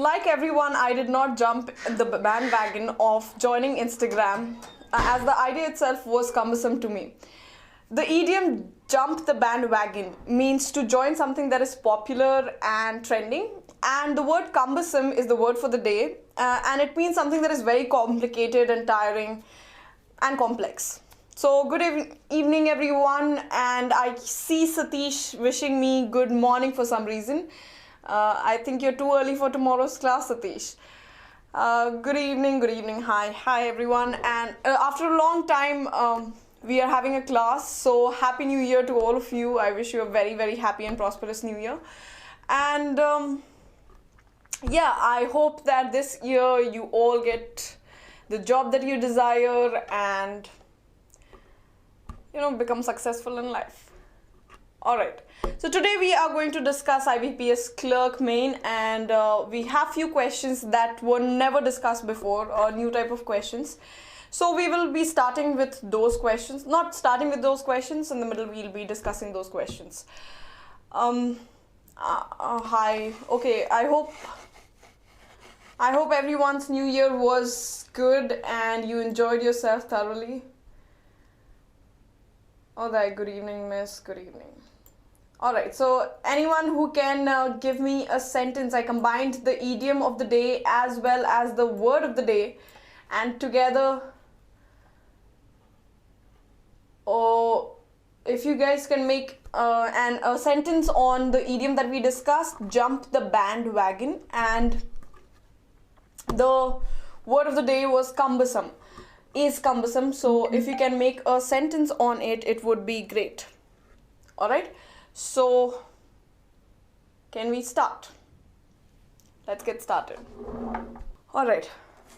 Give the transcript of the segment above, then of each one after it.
like everyone, I did not jump the bandwagon of joining Instagram as the idea itself was cumbersome to me. The idiom jump the bandwagon means to join something that is popular and trending, and the word cumbersome is the word for the day, and it means something that is very complicated and tiring and complex. So good evening everyone, and I see Satish wishing me good morning for some reason. I think you're too early for tomorrow's class, Satish. Good evening, hi everyone, and after a long time we are having a class, so happy new year to all of you. I wish you a very happy and prosperous new year, and yeah, I hope that this year you all get the job that you desire and become successful in life. Alright, so today we are going to discuss IBPS Clerk main, and we have few questions that were never discussed before, or new type of questions. So we will be starting with those questions, not starting with those questions, in the middle we'll be discussing those questions. Hi, okay, I hope everyone's new year was good and you enjoyed yourself thoroughly. Alright, good evening miss, good evening. Alright, so anyone who can give me a sentence. I combined the idiom of the day as well as the word of the day, and together, if you guys can make a sentence on the idiom that we discussed, jump the bandwagon, and the word of the day was cumbersome, so if you can make a sentence on it, it would be great. Alright, so can we start? Let's get started. Alright,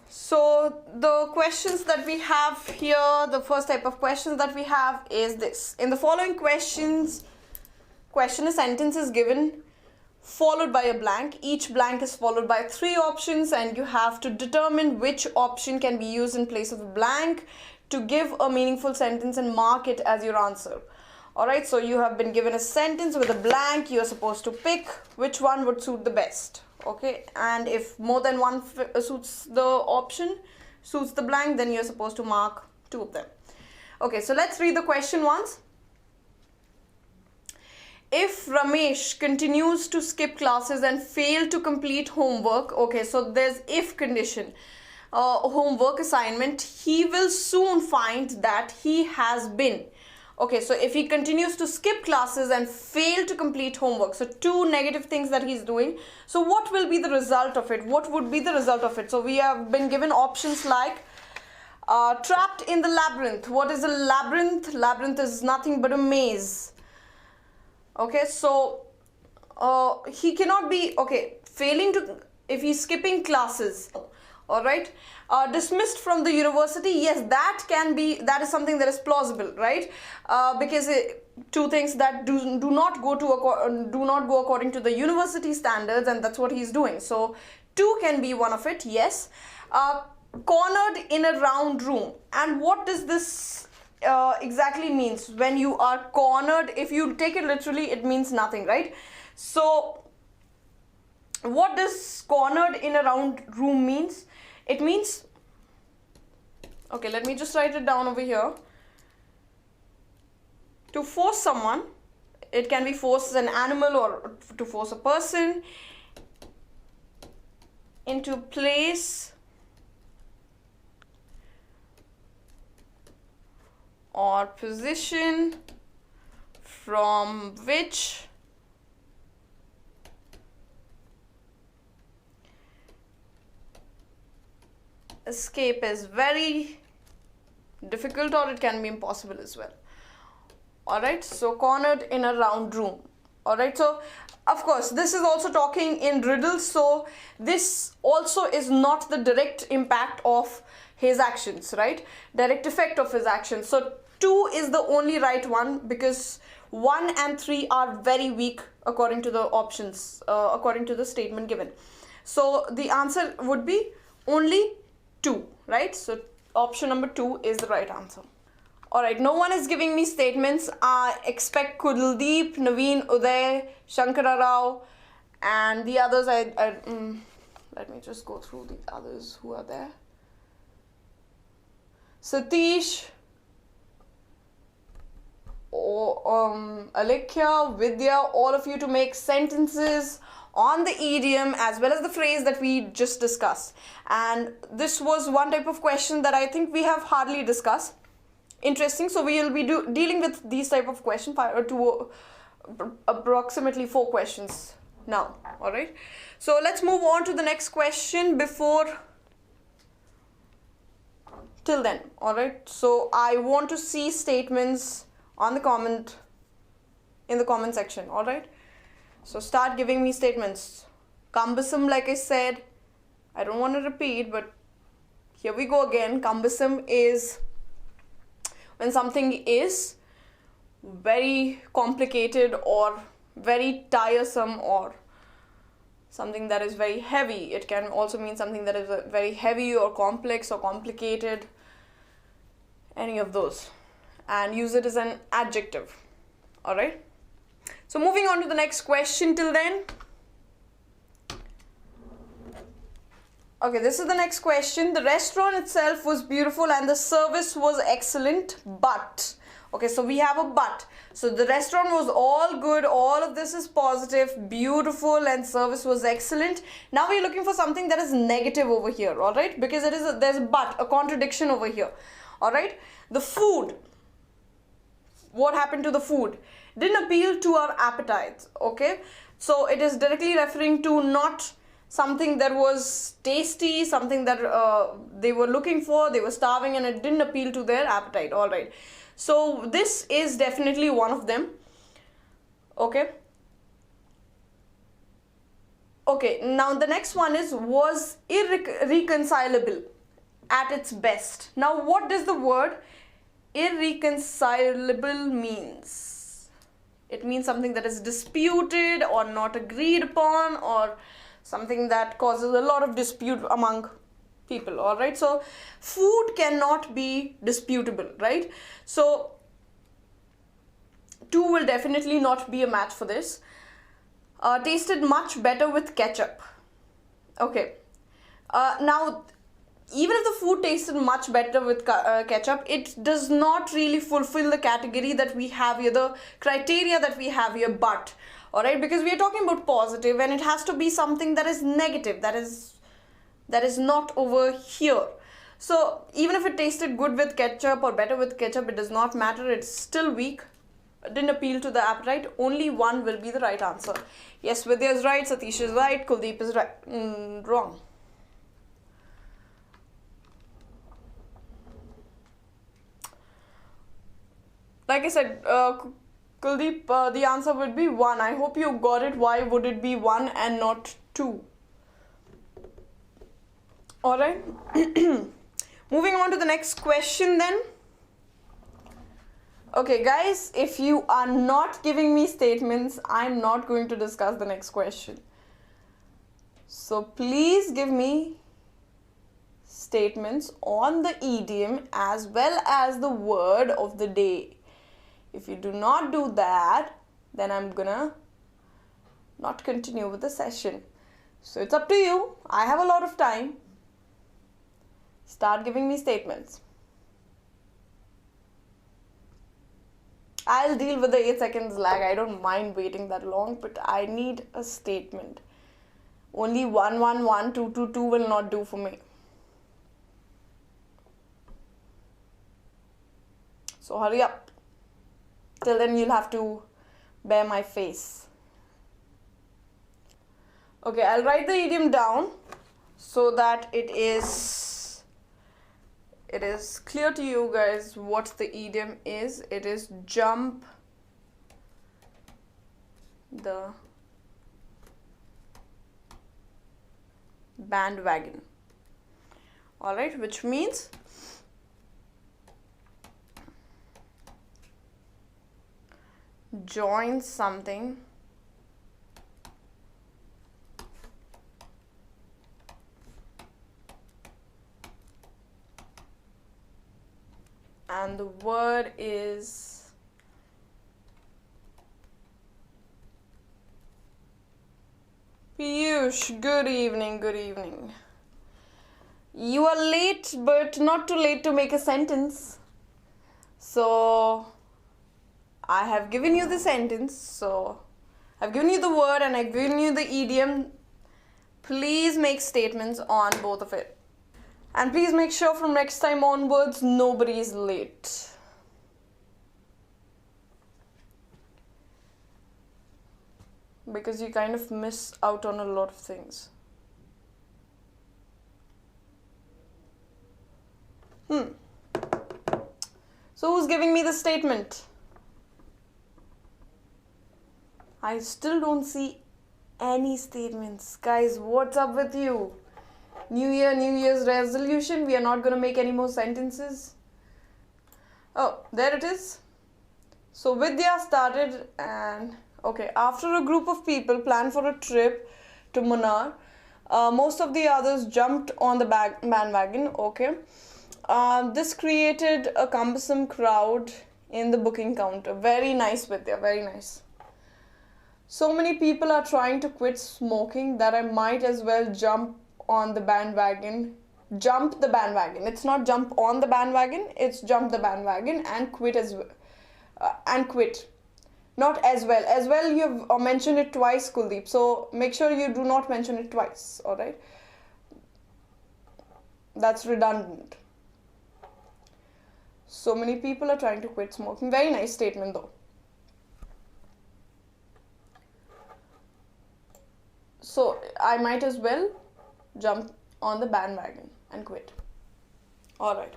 so the questions that we have here, the first type of questions that we have is this. In the following question, a sentence is given followed by a blank. Each blank is followed by 3 options, and you have to determine which option can be used in place of a blank to give a meaningful sentence and mark it as your answer. Alright, so you have been given a sentence with a blank. You are supposed to pick which one would suit the best. Okay, and if more than one suits the blank, then you're supposed to mark 2 of them. Okay, so let's read the question once. If Ramesh continues to skip classes and fail to complete homework, okay, so there's if condition, homework assignment, he will soon find that he has been. Okay, so if he continues to skip classes and fail to complete homework, so 2 negative things that he's doing. So what will be the result of it? What would be the result of it? So we have been given options like trapped in the labyrinth. What is a labyrinth? Labyrinth is nothing but a maze. Okay, so he cannot be, okay, failing to, if he's skipping classes, all right, dismissed from the university, yes, that is something that is plausible, right? Because 2 things that do not go according to the university standards, and that's what he's doing. So 2 can be one of it, yes. Cornered in a round room, and what does this exactly means? When you are cornered, if you take it literally, it means nothing, right? So what does cornered in a round room means? It means, okay, let me just write it down over here. To force someone, it can be force an animal or to force a person into place or position from which escape is very difficult, or it can be impossible as well. Alright, so cornered in a round room. Alright, so of course this is also talking in riddles, so this also is not the direct impact of his actions, right? Direct effect of his actions. So 2 is the only right one, because 1 and 3 are very weak according to the options, according to the statement given. So the answer would be only 2, right? So option number 2 is the right answer. Alright, no one is giving me statements. I expect Kuldeep, Naveen, Uday, Shankara Rao, and the others, Let me just go through the others who are there. Satish, Alekhya, Vidya, all of you to make sentences on the idiom as well as the phrase that we just discussed. And this was one type of question that I think we have hardly discussed. Interesting. So we will be dealing with these type of questions, approximately 4 questions now. All right. So let's move on to the next question till then. All right. So I want to see statements in the comment section. All right. So start giving me statements. Cumbersome, like I said, I don't want to repeat, but here we go again. Cumbersome is when something is very complicated or very tiresome or something that is very heavy. It can also mean something that is very heavy or complex or complicated. Any of those. And use it as an adjective. All right. So moving on to the next question till then. Okay, this is the next question. The restaurant itself was beautiful and the service was excellent, but. Okay, so we have a but. So the restaurant was all good, all of this is positive, beautiful, and service was excellent. Now we're looking for something that is negative over here, all right? Because there's a but, a contradiction over here, all right? The food. What happened to the food? Didn't appeal to our appetites, okay? So it is directly referring to not something that was tasty, something that they were looking for, they were starving, and it didn't appeal to their appetite, all right? So this is definitely one of them, okay? Okay, now the next one was irreconcilable at its best. Now what does the word irreconcilable means? It means something that is disputed or not agreed upon or something that causes a lot of dispute among people, all right? So food cannot be disputable, right? So 2 will definitely not be a match for this. Tasted much better with ketchup. Okay. Now, even if the food tasted much better with ketchup, it does not really fulfill the category that we have here, the criteria that we have here, but, all right, because we are talking about positive and it has to be something that is negative, that is not over here. So even if it tasted good with ketchup or better with ketchup, it does not matter. It's still weak. It didn't appeal to the appetite. Only one will be the right answer. Yes, Vidya is right. Satish is right. Kuldeep is right. Wrong. Like I said, Kuldeep, the answer would be 1. I hope you got it. Why would it be 1 and not 2? Alright. Moving on to the next question then. Okay guys, if you are not giving me statements, I'm not going to discuss the next question. So please give me statements on the idiom as well as the word of the day. If you do not do that, then I'm gonna not continue with the session. So it's up to you. I have a lot of time. Start giving me statements. I'll deal with the 8 seconds lag. I don't mind waiting that long, but I need a statement. Only 1, 1, 1, 2, 2, 2 will not do for me. So hurry up. Till then you'll have to bear my face. Okay, I'll write the idiom down so that it is clear to you guys what the idiom is. It is jump the bandwagon. Alright, which means join something and the word is beautiful. Piyush, good evening, good evening. You are late, but not too late to make a sentence. So, I have given you the sentence. So, I've given you the word and I've given you the idiom. Please make statements on both of it. And please make sure from next time onwards, nobody is late. Because you kind of miss out on a lot of things. So who's giving me the statement? I still don't see any statements. Guys, what's up with you? New Year, New Year's resolution. We are not going to make any more sentences. Oh, there it is. So Vidya started and... Okay, after a group of people planned for a trip to Munnar, most of the others jumped on the bandwagon. Okay. This created a cumbersome crowd in the booking counter. Very nice, Vidya, very nice. So many people are trying to quit smoking that I might as well jump on the bandwagon. Jump the bandwagon. It's not jump on the bandwagon, it's jump the bandwagon and quit as well. And quit. Not as well. As well, you've mentioned it twice, Kuldeep. So make sure you do not mention it twice. Alright? That's redundant. So many people are trying to quit smoking. Very nice statement though. So I might as well jump on the bandwagon and quit. Alright.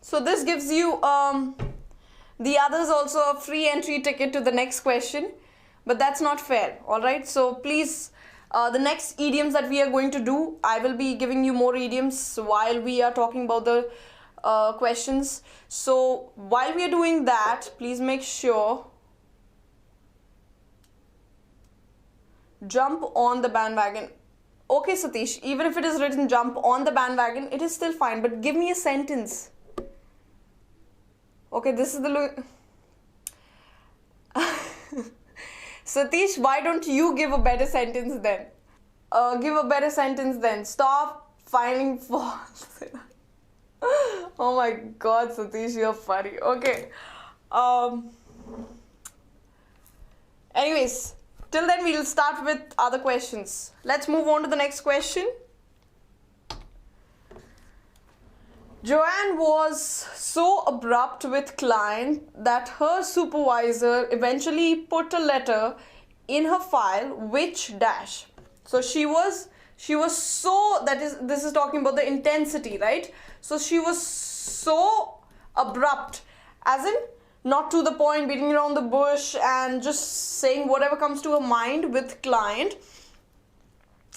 So this gives you the others also a free entry ticket to the next question, but that's not fair. Alright, so please, the next idioms that we are going to do, I will be giving you more idioms while we are talking about the questions. So while we are doing that, please make sure jump on the bandwagon. Okay, Satish, even if it is written jump on the bandwagon, it is still fine, but give me a sentence. Okay, this is the... Satish, why don't you give a better sentence then? Give a better sentence then. Stop finding faults. Oh my god, Satish, you're funny. Okay. Anyways, till then we'll start with other questions. Let's move on to the next question. Joanne was so abrupt with client that her supervisor eventually put a letter in her file which dash. So she was so, this is talking about the intensity, right? So she was so abrupt, as in not to the point, beating around the bush and just saying whatever comes to her mind with client,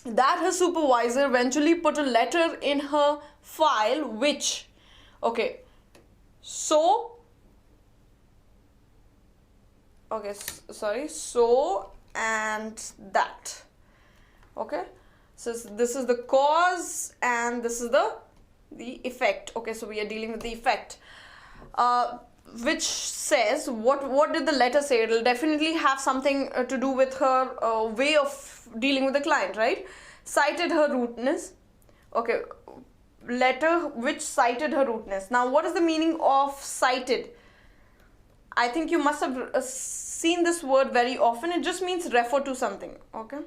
that her supervisor eventually put a letter in her file which, okay, so, okay, sorry, so and that, okay, so this is the cause and this is the effect. Okay, so we are dealing with the effect, which says, what did the letter say? It will definitely have something to do with her way of dealing with the client, right? Cited her rudeness. Okay, letter which cited her rudeness. Now, what is the meaning of cited? I think you must have seen this word very often. It just means refer to something, okay?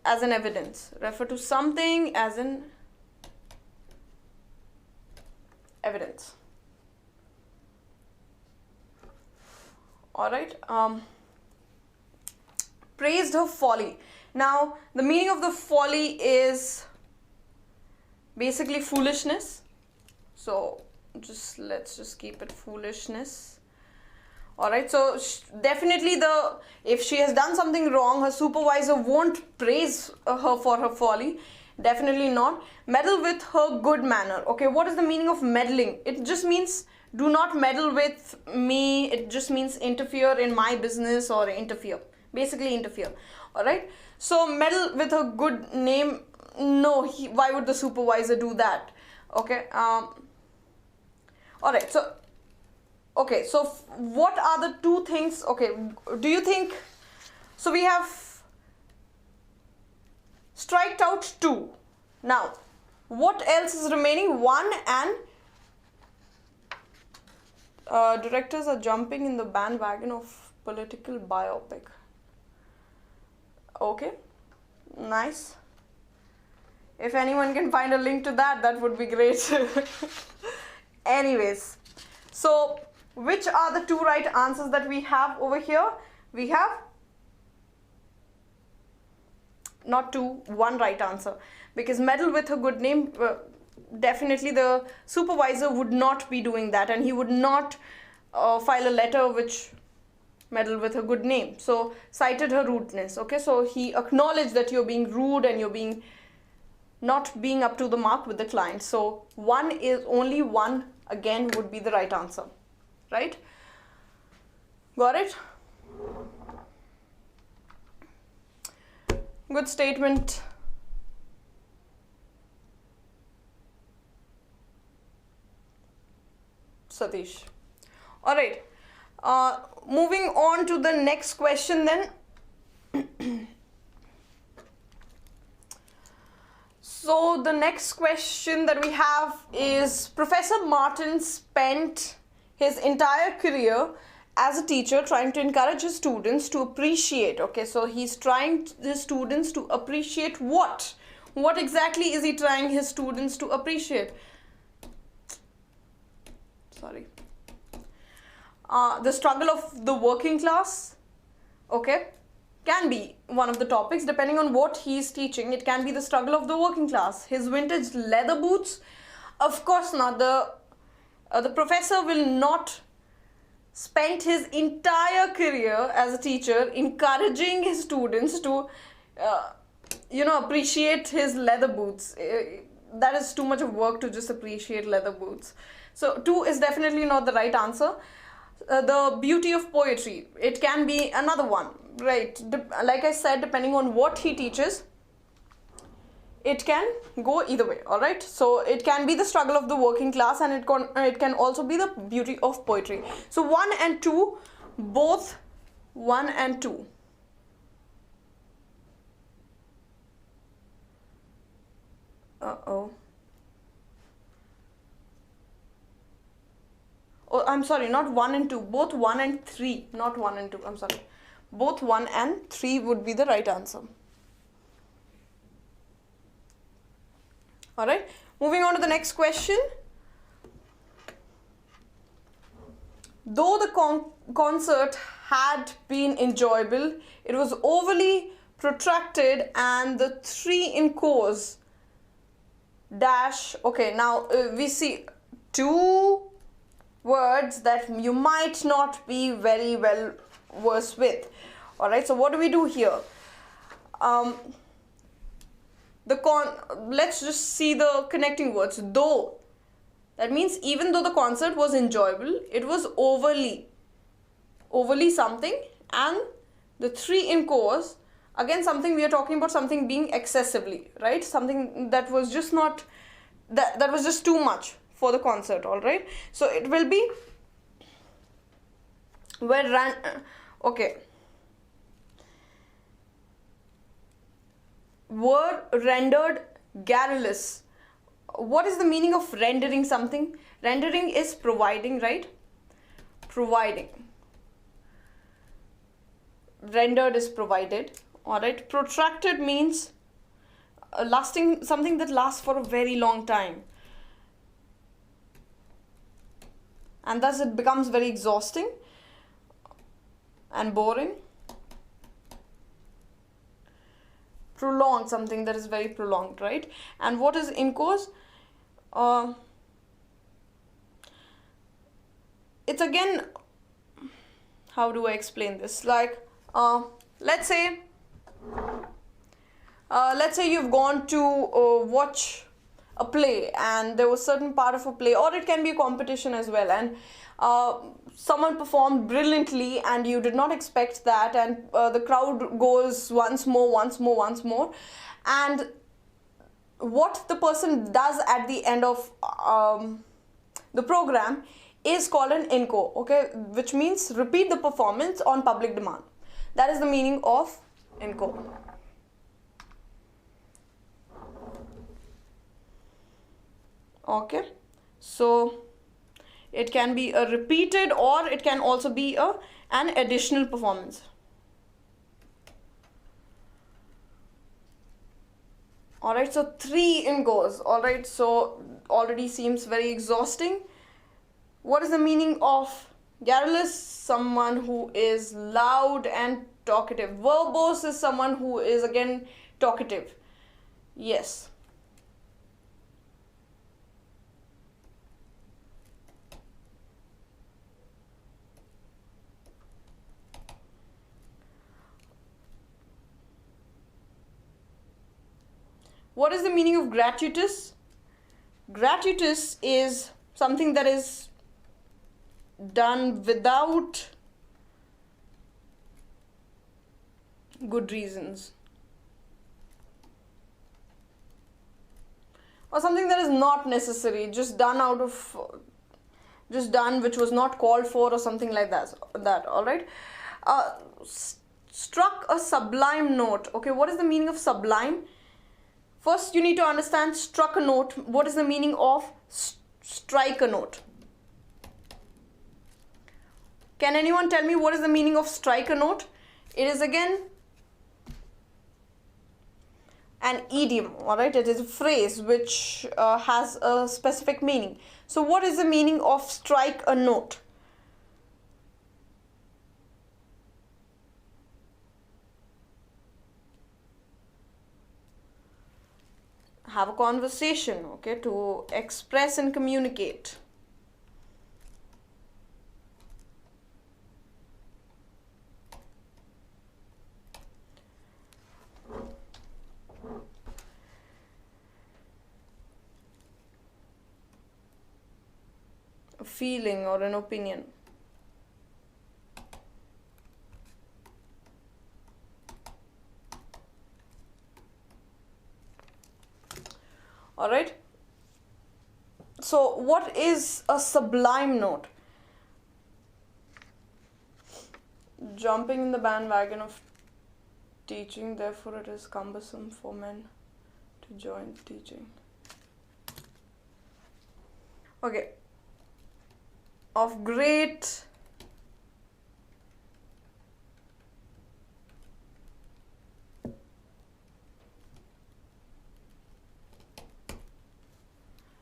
As an evidence. Refer to something as an evidence. Alright. Praised her folly. Now, the meaning of the folly is basically foolishness. So, let's just keep it foolishness. Alright, so definitely if she has done something wrong, her supervisor won't praise her for her folly. Definitely not. Meddle with her good manner. Okay, what is the meaning of meddling? It just means do not meddle with me. It just means interfere in my business or interfere. Basically interfere. Alright, so meddle with her good name. No, why would the supervisor do that? Okay, alright, so okay, so what are the two things? Okay, do you think So we have striked out 2. Now, what else is remaining? 1 and directors are jumping in the bandwagon of political biopic. Okay, nice. If anyone can find a link to that, that would be great. Anyways, so which are the 2 right answers that we have over here? We have not 2, 1 right answer, because meddle with a good name, definitely the supervisor would not be doing that, and he would not file a letter which meddle with her good name. So cited her rudeness. Okay, so he acknowledged that you're being rude and you're being not being up to the mark with the client. So 1 is only 1 again would be the right answer, right? Got it? Good statement. Satish. All right. Moving on to the next question then. So the next question that we have is, Professor Martin spent his entire career as a teacher trying to encourage his students to appreciate. Okay, so he's trying his students to appreciate what? What exactly is he trying his students to appreciate? Sorry. The struggle of the working class. Okay, can be one of the topics depending on what he's teaching. It can be the struggle of the working class. His vintage leather boots. Of course not. The professor will not spend his entire career as a teacher encouraging his students to appreciate his leather boots. That is too much of work to just appreciate leather boots. So 2 is definitely not the right answer. The beauty of poetry, it can be another one, right? Like I said, depending on what he teaches, it can go either way. All right, so it can be the struggle of the working class, and it can also be the beauty of poetry. So 1 and 2, both 1 and 2. Oh, I'm sorry, not 1 and 2, both 1 and 3, not 1 and 2, I'm sorry. Both 1 and 3 would be the right answer. All right, moving on to the next question. Though the concert had been enjoyable, it was overly protracted and the 3 encores dash. Okay, now we see 2 words that you might not be very well versed with. All right, so what do we do here? Let's just see the connecting words. Though, that means even though the concert was enjoyable, it was overly something, and the 3 encores, again something we are talking about, something being excessively, right? Something that was just not, that was just too much for the concert. All right, so it will be were rendered garrulous. What is the meaning of rendering something? Rendering is providing, right? Providing. Rendered is provided. All right, protracted means lasting, something that lasts for a very long time, and thus it becomes very exhausting and boring. Prolonged, something that is very prolonged, right? And what is encores? It's again, how do I explain this? Like, let's say you've gone to watch a play, and there was certain part of a play, or it can be a competition as well, and someone performed brilliantly and you did not expect that, and the crowd goes once more, and what the person does at the end of the program is called an encore. Okay, which means repeat the performance on public demand. That is the meaning of inco. Okay, so it can be a repeated or it can also be an additional performance. Alright, so 3 incos. Alright, so already seems very exhausting. What is the meaning of garrulous? Someone who is loud and talkative. Verbose is someone who is again talkative. Yes. What is the meaning of gratuitous? Gratuitous is something that is done without good reasons, or something that is not necessary, just done which was not called for, or something like that. All right. Struck a sublime note. Okay, what is the meaning of sublime? First, you need to understand struck a note. What is the meaning of strike a note? Can anyone tell me what is the meaning of strike a note? It is again an idiom, all right? It is a phrase which has a specific meaning. So what is the meaning of strike a note? Have a conversation, okay, to express and communicate. A feeling or an opinion. All right. So what is a sublime note? Jumping in the bandwagon of teaching, therefore it is cumbersome for men to join teaching. Okay. Of great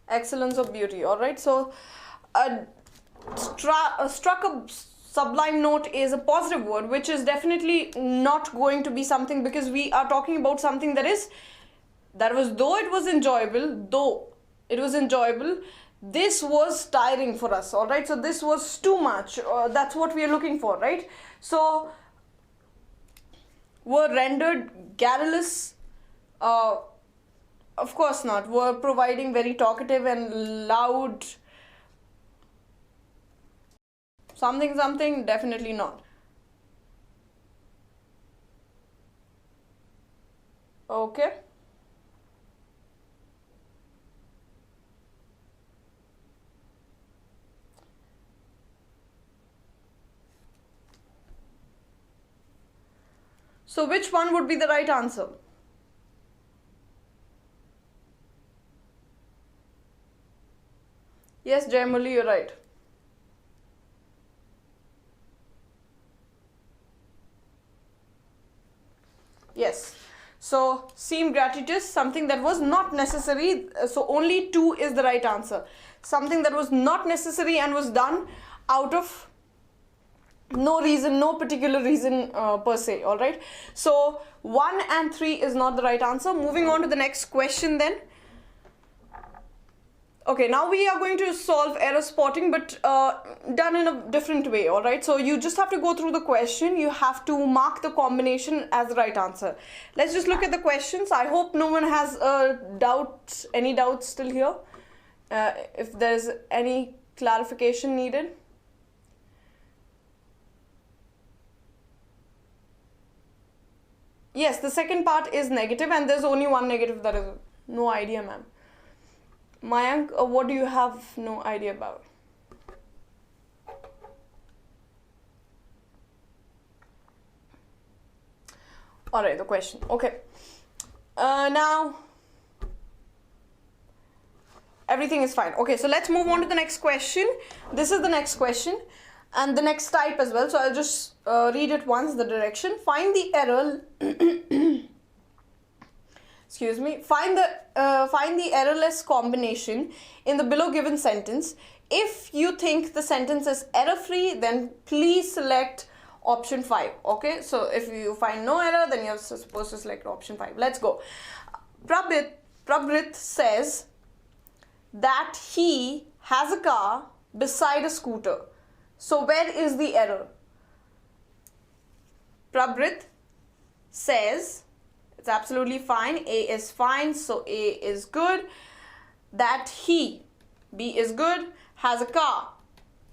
excellence of beauty. All right, so struck a sublime note is a positive word, which is definitely not going to be something, because we are talking about something though it was enjoyable, this was tiring for us. All right, so this was too much. That's what we are looking for, right? So were rendered garrulous? Of course not. Were providing very talkative and loud something? Definitely not. Okay. So which one would be the right answer? Yes, Jayamuli, you're right. Yes. So seem gratuitous, something that was not necessary. So only 2 is the right answer. Something that was not necessary and was done out of no reason, no particular reason per se. All right. So 1 and 3 is not the right answer. Moving on to the next question then. Okay, now we are going to solve error spotting, but done in a different way. All right, so you just have to go through the question. You have to mark the combination as the right answer. Let's just look at the questions. I hope no one has any doubts still here. If there's any clarification needed. Yes, the second part is negative, and there's only one negative. That is no idea, ma'am. Mayank, what do you have no idea about? All right, the question. Okay. Now, everything is fine. Okay, so let's move on to the next question. This is the next question and the next type as well. So I'll just read it once, the direction. Find the error. Excuse me. Find the errorless combination in the below given sentence. If you think the sentence is error-free, then please select option 5. Okay, so if you find no error, then you're supposed to select option 5. Let's go. Prabrit says that he has a car beside a scooter. So where is the error? Prabrit says it's absolutely fine. A is fine, so A is good. That he, B is good, has a car,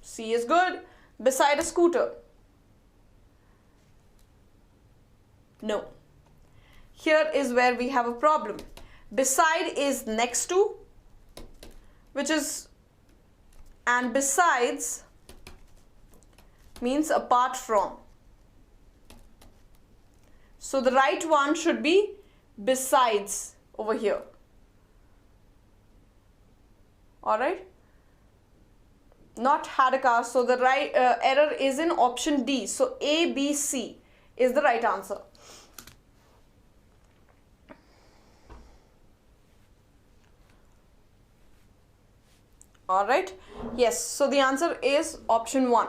C is good, beside a scooter. No. Here is where we have a problem. Beside is next to, which is, and besides means apart from. So the right one should be besides over here. Alright? Not had a car, so the right error is in option D. So A, B, C is the right answer. Alright, yes, so the answer is option 1.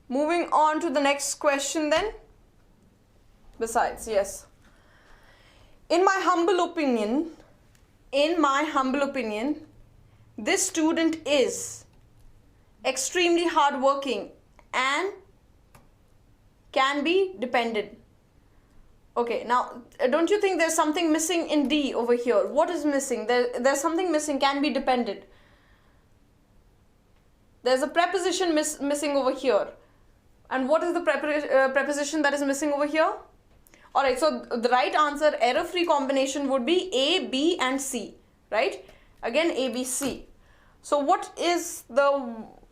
Moving on to the next question then. Besides, yes. In my humble opinion, this student is extremely hardworking and can be depended. Okay, now don't you think there's something missing in D over here? What is missing? There's something missing, can be depended. There's a preposition missing over here. And what is the preposition that is missing over here? Alright, so the right answer, error-free combination would be A, B and C, right? Again, A, B, C. So what is the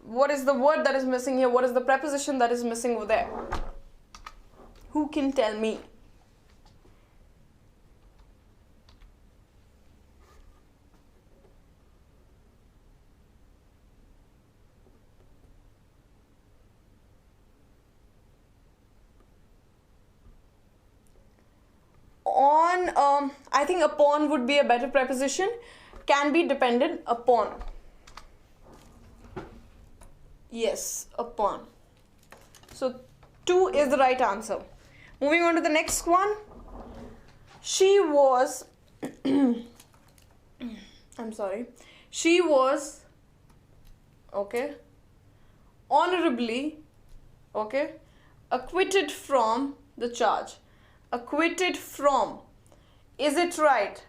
word that is missing here? What is the preposition that is missing over there? Who can tell me? I think upon would be a better preposition. Can be dependent upon. Yes, upon. So 2 is the right answer. Moving on to the next one. She was I'm sorry. She was honorably acquitted from the charge. Acquitted from. Is it right?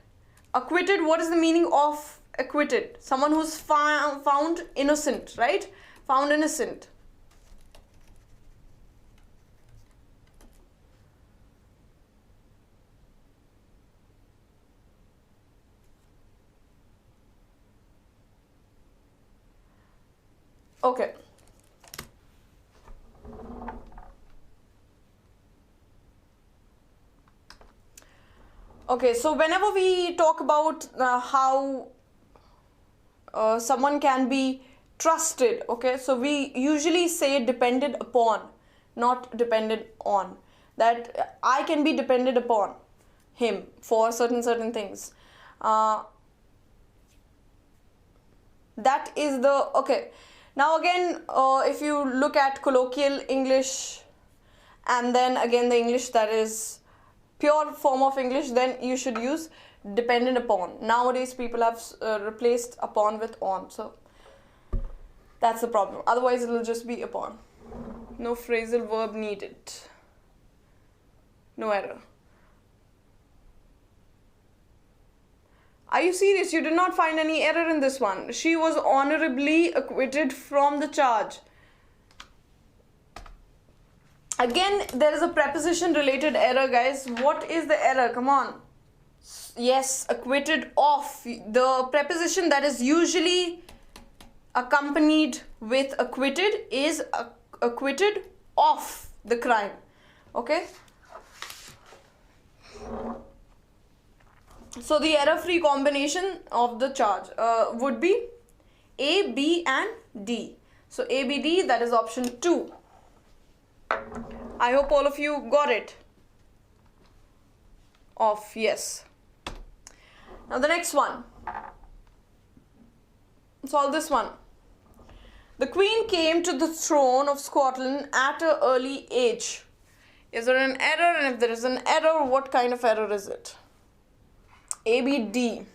Acquitted, what is the meaning of acquitted? Someone who's found innocent, right? Found innocent. Okay. Okay, so whenever we talk about how someone can be trusted, okay, so we usually say depended upon, not depended on. That I can be depended upon him for certain things. That is the, okay. Now again, if you look at colloquial English and then again the English that is pure form of English, then you should use dependent upon. Nowadays people have replaced upon with on, so that's the problem. Otherwise it will just be upon. No phrasal verb needed. No error. Are you serious? You did not find any error in this one. She was honorably acquitted from the charge. Again, there is a preposition related error, guys. What is the error? Come on. Yes, acquitted of. The preposition that is usually accompanied with acquitted is acquitted of the crime. Okay. So the error-free combination of the charge would be A, B and D. So A, B, D, that is option 2. I hope all of you got it. Yes. Now the next one. Solve this one. The Queen came to the throne of Scotland at an early age. Is there an error? And if there is an error, what kind of error is it? A, B, D.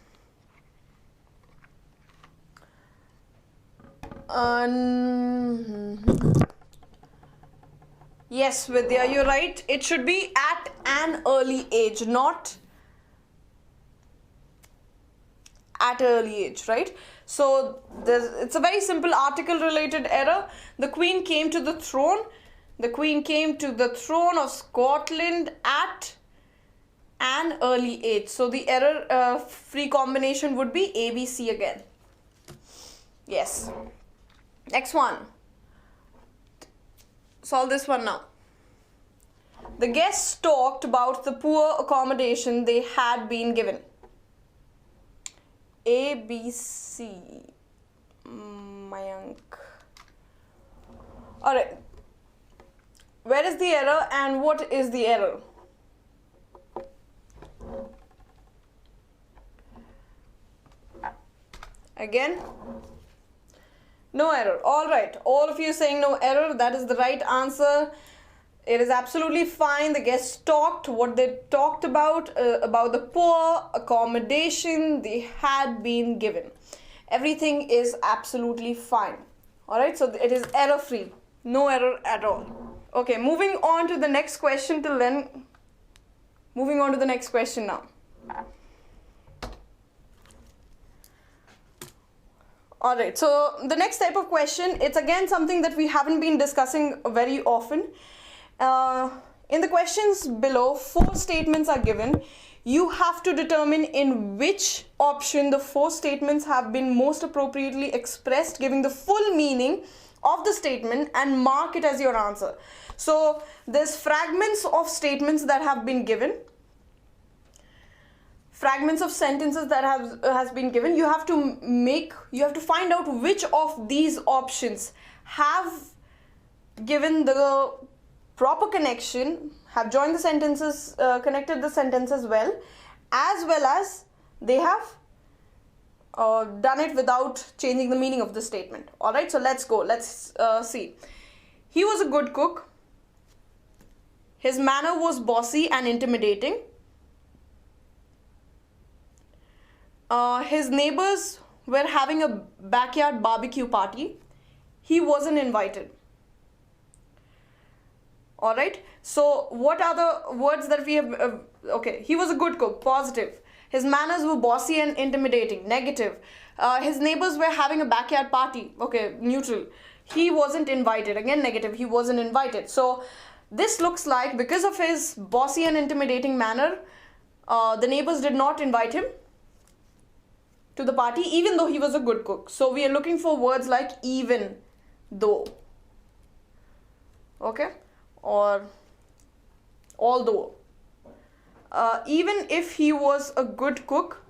Yes, Vidya, you're right. It should be at an early age, not at an early age, right? So it's a very simple article related error. The Queen came to the throne. The Queen came to the throne of Scotland at an early age. So the error free combination would be A, B, C again. Yes. Next one. Solve this one now. The guests talked about the poor accommodation they had been given. A, B, C. Mayank. Alright. Where is the error and what is the error? Again? No error. Alright. All of you saying no error. That is the right answer. It is absolutely fine. The guests talked what they talked about the poor accommodation they had been given. Everything is absolutely fine. Alright, so it is error free. No error at all. Okay, moving on to the next question till then. Moving on to the next question now. Alright, so the next type of question, it's again something that we haven't been discussing very often. In the questions below, 4 statements are given. You have to determine in which option the 4 statements have been most appropriately expressed, giving the full meaning of the statement, and mark it as your answer. So there's fragments of statements that have been given, fragments of sentences that has been given. You have to find out which of these options have given the proper connection, have joined the sentences, connected the sentences well as they have done it without changing the meaning of the statement. Alright, so let's go. Let's see. He was a good cook. His manner was bossy and intimidating. His neighbors were having a backyard barbecue party. He wasn't invited. Alright, so what are the words that we have? Okay, he was a good cook, positive. His manners were bossy and intimidating, negative. His neighbors were having a backyard party, okay, neutral. He wasn't invited, again negative, he wasn't invited. So this looks like because of his bossy and intimidating manner, the neighbors did not invite him to the party even though he was a good cook. So we are looking for words like even though, okay, or although. Even if he was a good cook,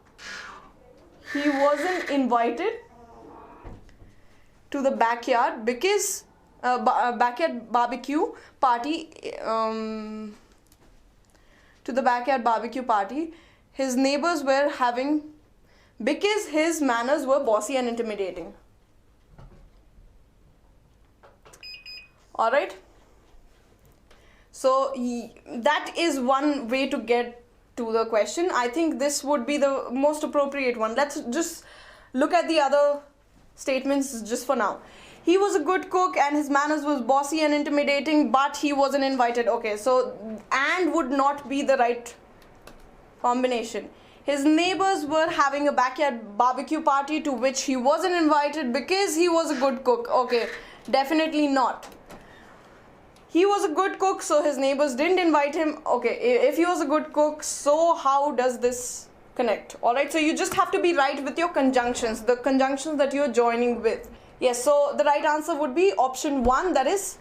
he wasn't invited to the backyard because backyard barbecue party. To the backyard barbecue party, his neighbors were having because his manners were bossy and intimidating. All right. So that is one way to get to the question. I think this would be the most appropriate one. Let's just look at the other statements just for now. He was a good cook and his manners was bossy and intimidating, but he wasn't invited. Okay, so and would not be the right combination. His neighbors were having a backyard barbecue party to which he wasn't invited because he was a good cook. Okay, definitely not. He was a good cook, so his neighbors didn't invite him. Okay, if he was a good cook, so how does this connect? Alright, so you just have to be right with your conjunctions, the conjunctions that you're joining with. Yes, so the right answer would be option 1, that is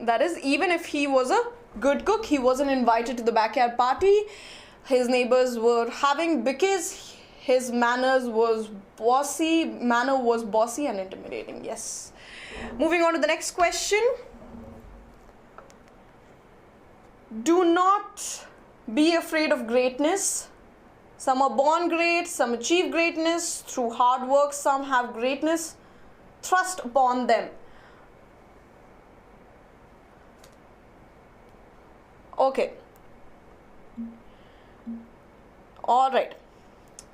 That is, even if he was a good cook, he wasn't invited to the backyard party his neighbors were having because his manner was bossy and intimidating. Yes. Moving on to the next question. Do not be afraid of greatness. Some are born great, some achieve greatness through hard work, some have greatness thrust upon them. Okay. All right.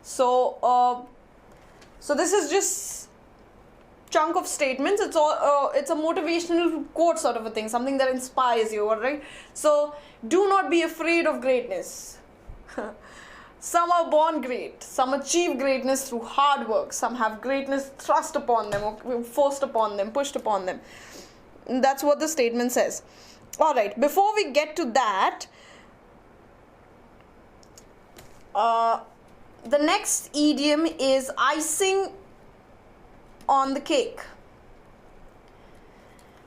So this is just chunk of statements. It's all it's a motivational quote sort of a thing, something that inspires you. All right. So do not be afraid of greatness. Some are born great, some achieve greatness through hard work, some have greatness thrust upon them or forced upon them, pushed upon them. That's what the statement says. All right, before we get to that, the next idiom is icing on the cake,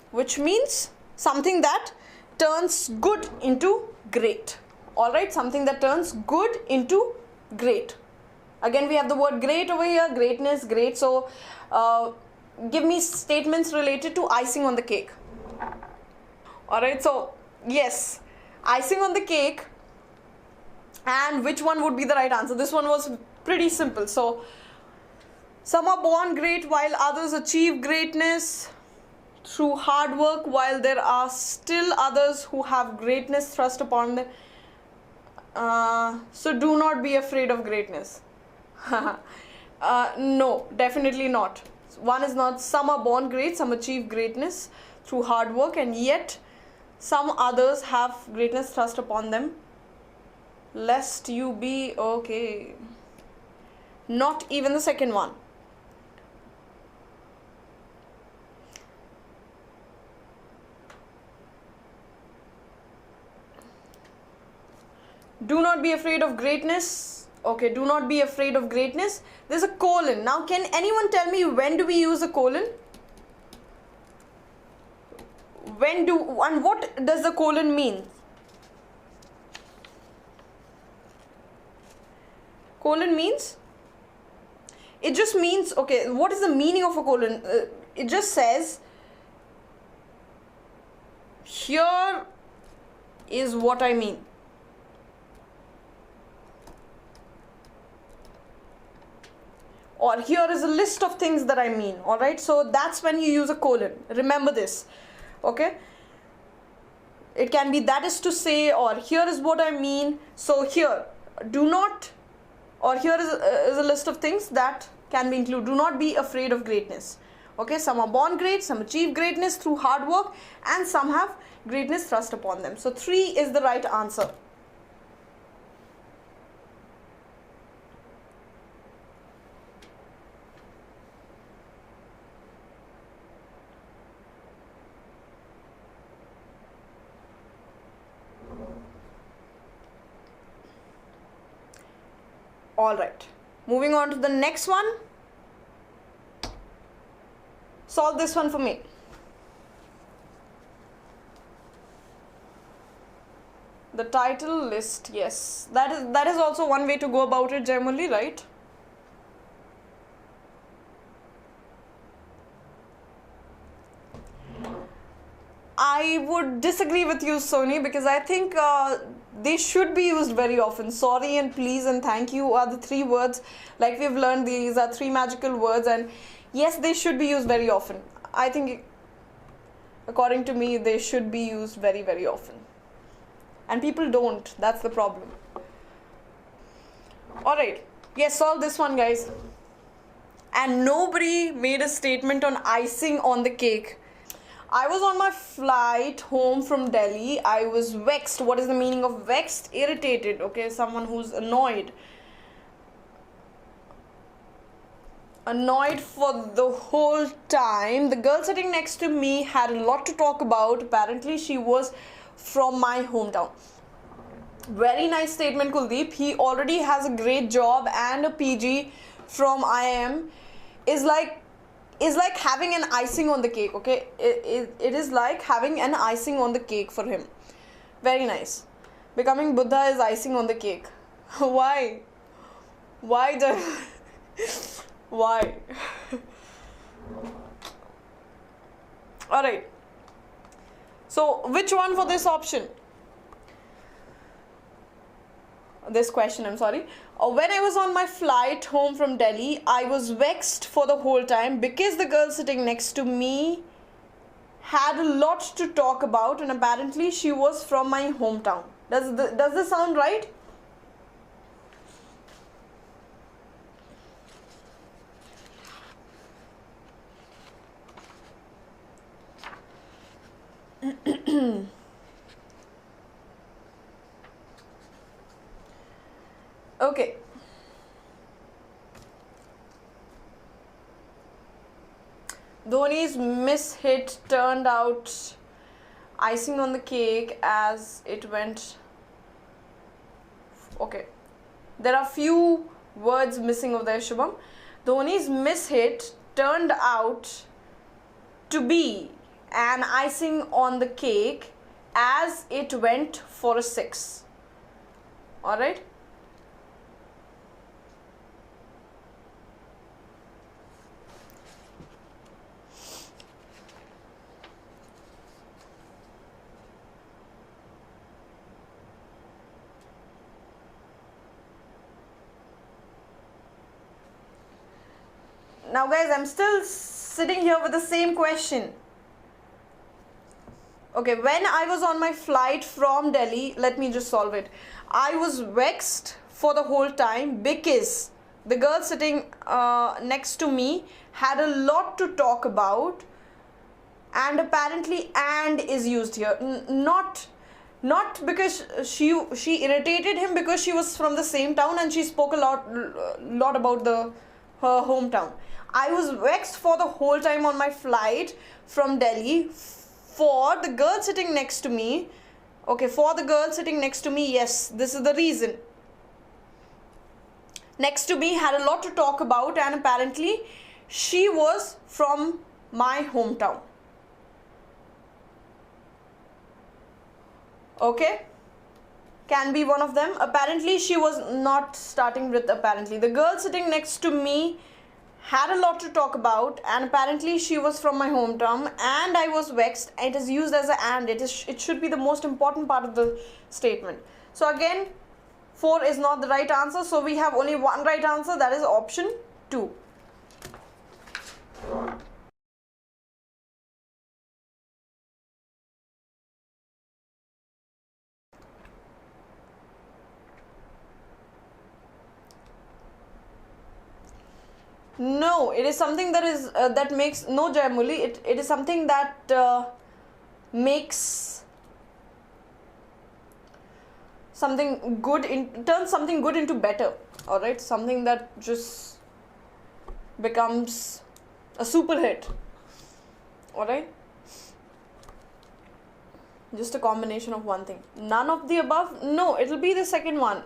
which means something that turns good into great. All right, something that turns good into great. Again, we have the word great over here, greatness, great. So give me statements related to icing on the cake. All right, so yes, icing on the cake. And which one would be the right answer? This one was pretty simple. So some are born great while others achieve greatness through hard work, while there are still others who have greatness thrust upon them. So do not be afraid of greatness. No, definitely not. One is not. Some are born great, some achieve greatness through hard work, and yet some others have greatness thrust upon them. Lest you be okay. Not even the second one. Do not be afraid of greatness. Okay, do not be afraid of greatness. There's a colon. Now, can anyone tell me when do we use a colon? And what does the colon mean? Colon means? It just means, okay, what is the meaning of a colon? It just says, here is what I mean. Or here is a list of things that I mean. All right, so that's when you use a colon. Remember this. Okay, it can be that is to say, or here is what I mean. So here, do not, or here is a list of things that can be included. Do not be afraid of greatness. Okay, some are born great, some achieve greatness through hard work, and some have greatness thrust upon them. So 3 is the right answer. All right, moving on to the next one. Solve this one for me. The title list, yes, that is also one way to go about it generally, right? I would disagree with you, Sony, because I think they should be used very often. Sorry and please and thank you are the 3 words. Like we've learned, these are 3 magical words, and yes, they should be used very often. I think, according to me, they should be used very, very often. And people don't. That's the problem. All right. Yes, solve this one, guys. And nobody made a statement on icing on the cake. I was on my flight home from Delhi. I was vexed. What is the meaning of vexed? Irritated. Okay, someone who's annoyed. Annoyed for the whole time. The girl sitting next to me had a lot to talk about. Apparently, she was from my hometown. Very nice statement, Kuldeep. He already has a great job and a PG from IIM. Is like, is like having an icing on the cake. Okay, it is like having an icing on the cake for him. Very nice. Becoming Buddha is icing on the cake. Why the why? All right, so which one for this option, this question, I'm sorry. When I was on my flight home from Delhi, I was vexed for the whole time because the girl sitting next to me had a lot to talk about, and apparently she was from my hometown. Does this sound right? Okay. Dhoni's mishit turned out icing on the cake as it went. Okay, there are few words missing over there, Shubham. Dhoni's mishit turned out to be an icing on the cake as it went for a 6. All right. Now guys, I'm still sitting here with the same question. Okay, when I was on my flight from Delhi, let me just solve it. I was vexed for the whole time because the girl sitting next to me had a lot to talk about, and apparently "and" is used here. Not because she irritated him because she was from the same town and she spoke a lot about her hometown. I was vexed for the whole time on my flight from Delhi for the girl sitting next to me. Okay, for the girl sitting next to me, yes, this is the reason. Next to me had a lot to talk about, and apparently she was from my hometown. Okay, can be one of them. Apparently she was not starting with apparently. The girl sitting next to me had a lot to talk about, and apparently she was from my hometown, and I was vexed. It is used as a "and." It should be the most important part of the statement. So again, 4 is not the right answer, so we have only one right answer, that is option 2. No, it is something that is that makes no Jayamuli. It is something that makes something good turns something good into better. All right, something that just becomes a super hit. All right, just a combination of one thing. None of the above. No, it'll be the second one.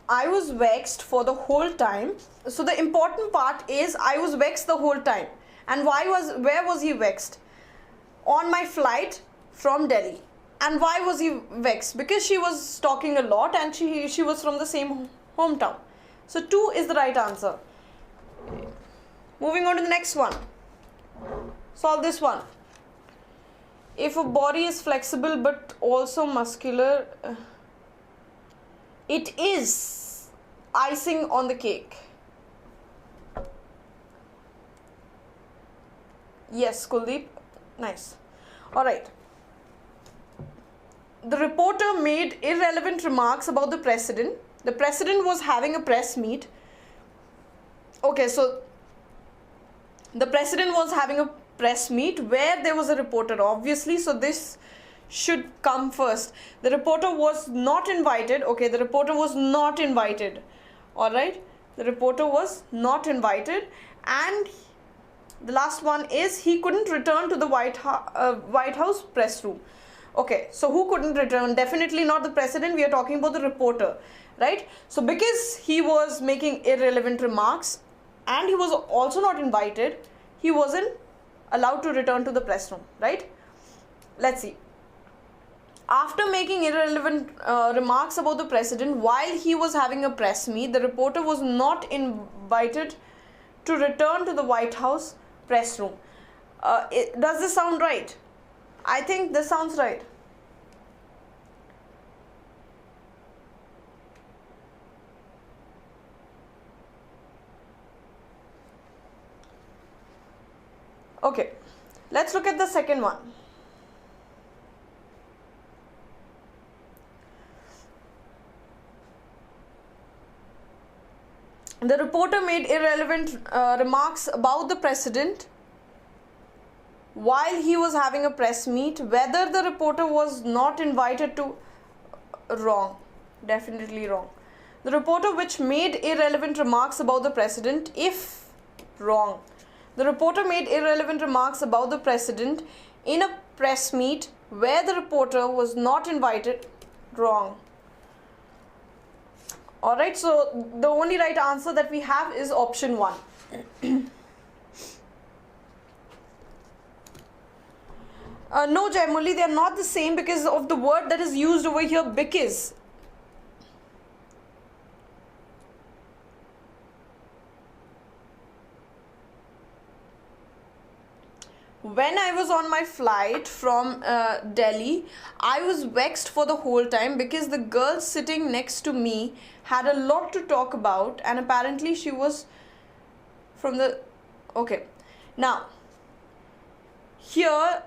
I was vexed for the whole time. So the important part is I was vexed the whole time. And where was he vexed? On my flight from Delhi. And why was he vexed? Because she was talking a lot and she was from the same hometown. So 2 is the right answer. Moving on to the next one. Solve this one. If a body is flexible but also muscular, it is icing on the cake. Yes, Kuldeep. Nice. Alright. The reporter made irrelevant remarks about the president. The president was having a press meet. Okay, so the president was having a press meet where there was a reporter, obviously. So this should come first. The reporter was not invited. Okay, the reporter was not invited. All right, the reporter was not invited, and The last one is he couldn't return to the White House press room. Okay, so who couldn't return? Definitely not the president. We are talking about the reporter, right? So because he was making irrelevant remarks and he was also not invited, he wasn't allowed to return to the press room, right? Let's see. After making irrelevant remarks about the president while he was having a press meet, the reporter was not invited to return to the White House press room. Does this sound right? I think this sounds right. Okay, let's look at the second one. The reporter made irrelevant remarks about the president while he was having a press meet. Whether the reporter was not invited to... Wrong. Definitely wrong. The reporter which made irrelevant remarks about the president, if... Wrong. The reporter made irrelevant remarks about the president in a press meet where the reporter was not invited. Wrong. Alright, so the only right answer that we have is option 1. No, Jaimuli, they are not the same because of the word that is used over here, because. When I was on my flight from Delhi, I was vexed for the whole time because the girl sitting next to me had a lot to talk about and apparently she was from the... Okay, now here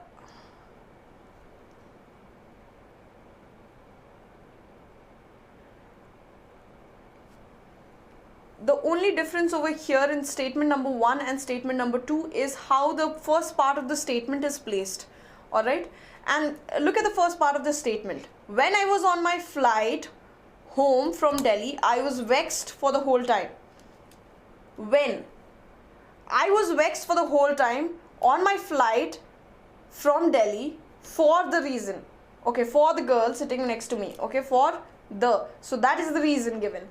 the only difference over here in statement number 1 and statement number 2 is how the first part of the statement is placed. Alright, and look at the first part of the statement. When I was on my flight home from Delhi, I was vexed for the whole time. When I was vexed for the whole time on my flight from Delhi for the reason. Okay, for the girl sitting next to me. Okay, for the. So that is the reason given.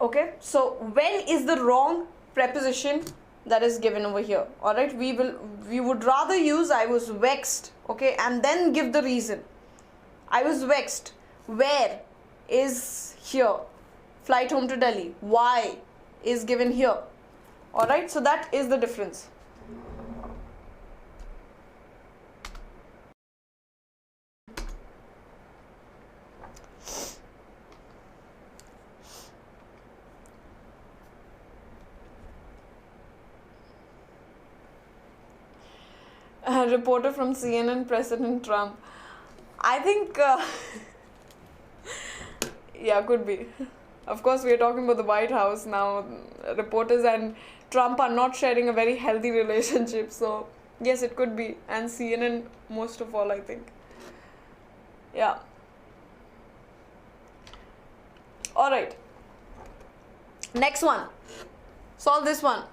Okay, so when is the wrong preposition that is given over here? Alright, we would rather use I was vexed, okay, and then give the reason. I was vexed. Where is here? Flight home to Delhi. Why is given here. Alright, so that is the difference. A reporter from CNN, President Trump. I think, yeah, could be. Of course, we are talking about the White House now. Reporters and Trump are not sharing a very healthy relationship. So, yes, it could be. And CNN most of all, I think. Yeah. Alright. Next one. Solve this one.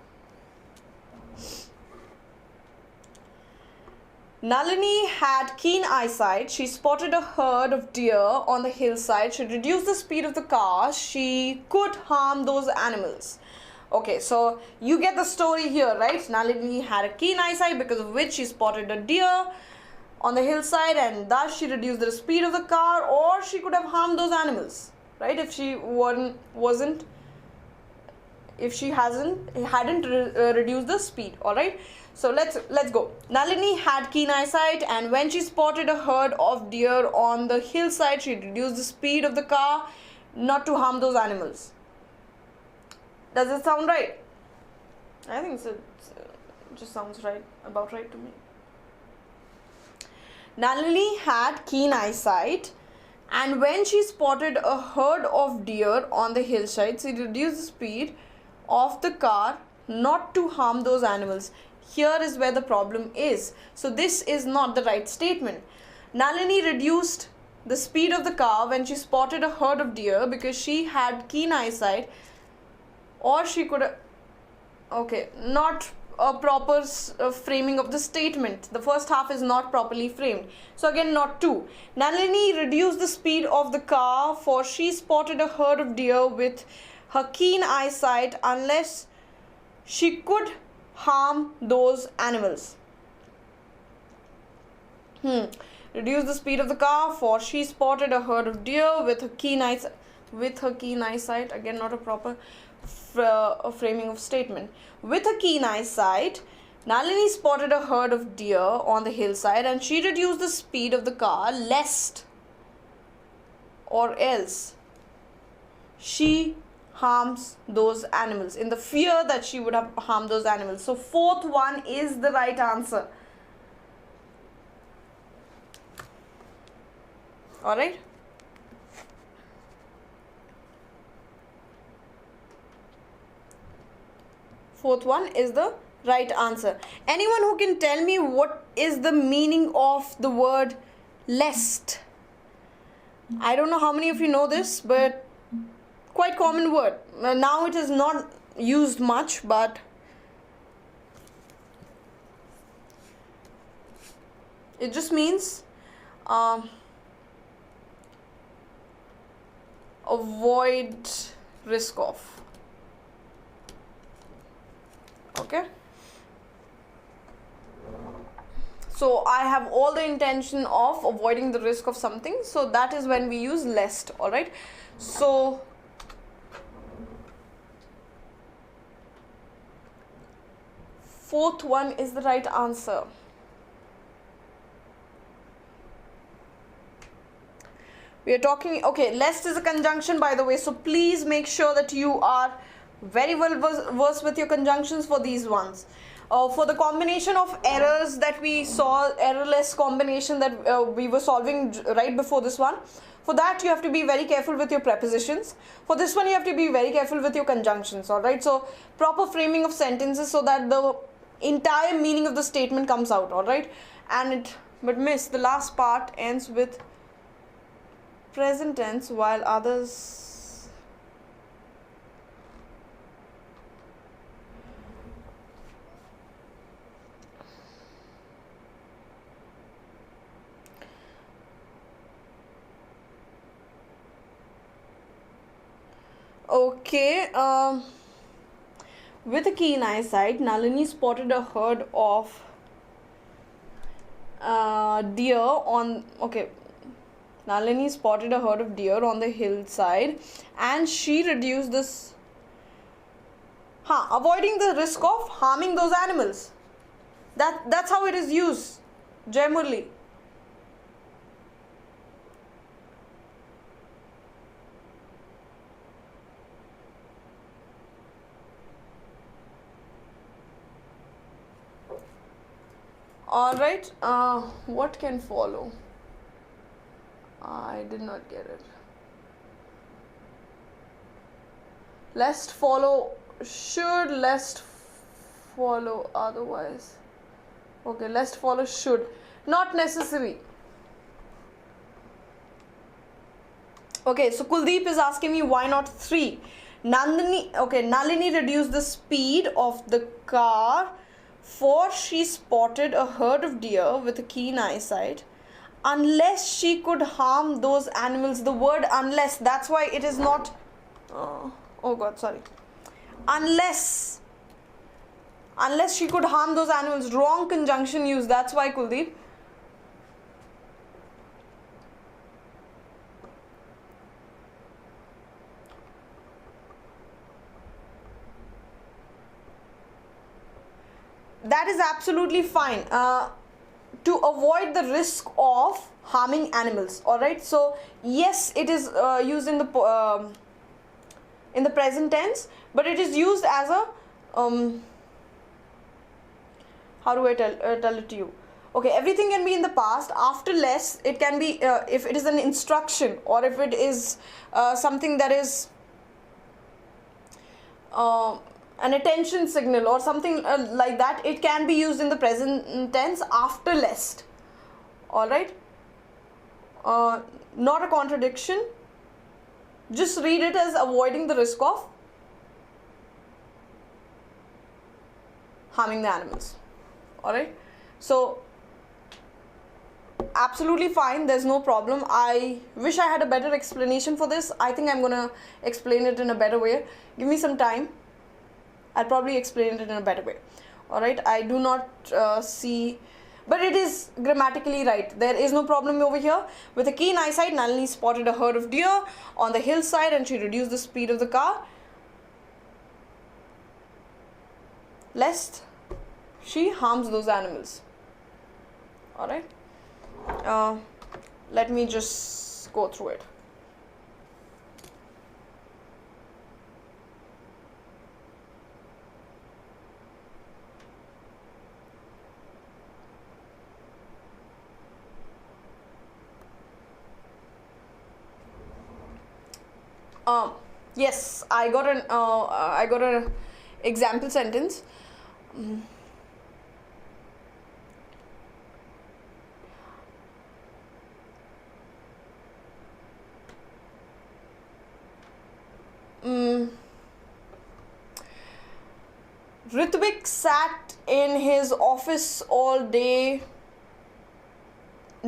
Nalini had keen eyesight. She spotted a herd of deer on the hillside. She reduced the speed of the car. She could harm those animals. Okay, so you get the story here, right? Nalini had a keen eyesight because of which she spotted a deer on the hillside and thus she reduced the speed of the car, or she could have harmed those animals, right? If she hadn't reduced the speed. All right. So let's go. Nalini had keen eyesight, and when she spotted a herd of deer on the hillside, she reduced the speed of the car not to harm those animals. Does it sound right? I think it just sounds right, about right to me. Nalini had keen eyesight, and when she spotted a herd of deer on the hillside, she reduced the speed of the car not to harm those animals. Here is where the problem is. So this is not the right statement. Nalini reduced the speed of the car when she spotted a herd of deer because she had keen eyesight, or she could okay, not a proper framing of the statement. The first half is not properly framed. So again, not 2. Nalini reduced the speed of the car, for she spotted a herd of deer with her keen eyesight, unless she could harm those animals. Reduce the speed of the car, for she spotted a herd of deer with her keen eyesight. Again, not a proper framing of statement. With her keen eyesight, Nalini spotted a herd of deer on the hillside, and she reduced the speed of the car lest or else she harms those animals, in the fear that she would have harmed those animals. So fourth one is the right answer. Alright. Fourth one is the right answer. Anyone who can tell me what is the meaning of the word lest? I don't know how many of you know this, but quite common word. Now it is not used much, but it just means avoid risk of. Okay, so I have all the intention of avoiding the risk of something, so that is when we use lest. All right, so fourth one is the right answer. We are talking, okay, lest is a conjunction, by the way, so please make sure that you are very well versed with your conjunctions for these ones. For the combination of errors that we saw, errorless combination that we were solving right before this one, for that you have to be very careful with your prepositions. For this one you have to be very careful with your conjunctions. Alright, so proper framing of sentences so that the entire meaning of the statement comes out. Alright, but miss, the last part ends with present tense while others. Okay, with a keen eyesight, Nalini spotted a herd of deer on. Okay, Nalini spotted a herd of deer on the hillside, and she reduced this. Avoiding the risk of harming those animals. That's how it is used generally. Alright, what can follow? I did not get it. Lest follow should, lest follow otherwise. Okay, lest follow should. Not necessary. Okay, so Kuldeep is asking me why not 3. Nalini reduced the speed of the car, for she spotted a herd of deer with a keen eyesight, unless she could harm those animals. The word unless, that's why it is not unless she could harm those animals. Wrong conjunction used, that's why, Kuldeep. That is absolutely fine. To avoid the risk of harming animals. Alright, so yes, it is used in the present tense, but it is used as a how do I tell it to you? Okay, everything can be in the past. After less, it can be if it is an instruction, or if it is something that is an attention signal or something like that, it can be used in the present tense after lest. Alright, not a contradiction. Just read it as avoiding the risk of. harming the animals. Alright, so absolutely fine, there's no problem. I wish I had a better explanation for this. I think I'm gonna explain it in a better way. Give me some time, I'll probably explain it in a better way. Alright, I do not see, but it is grammatically right. There is no problem over here. With a keen eyesight, Nalini spotted a herd of deer on the hillside and she reduced the speed of the car lest she harms those animals. Alright, let me just go through it. Yes, I got an example sentence. Ritvik sat in his office all day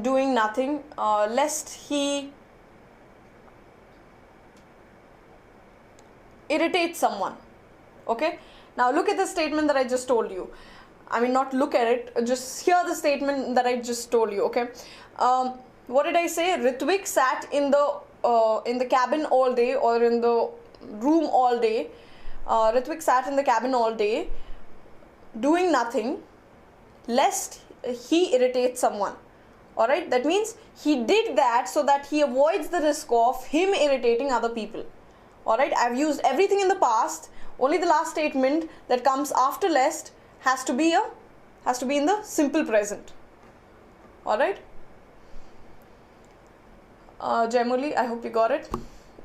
doing nothing, lest he irritate someone. Okay, now look at the statement that I just told you. I mean, not look at it, just hear the statement that I just told you. Okay, what did I say? Ritvik sat in the cabin all day, or in the room all day. Ritvik sat in the cabin all day doing nothing lest he irritates someone. Alright, that means he did that so that he avoids the risk of him irritating other people. Alright, I've used everything in the past. Only the last statement that comes after lest has to be in the simple present. Alright, Jaimuli, I hope you got it.